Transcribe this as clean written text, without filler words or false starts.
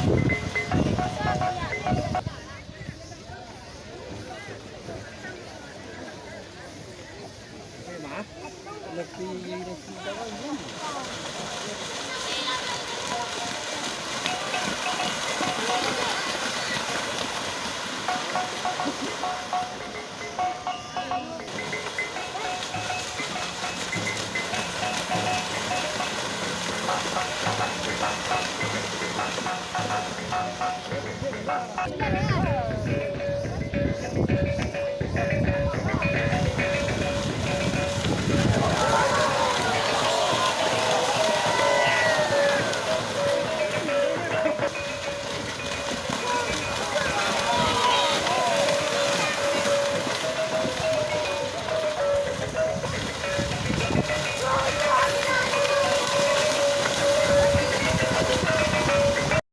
Hãy subscribe cho kênh Ghiền Mì Gõ để không bỏ lỡ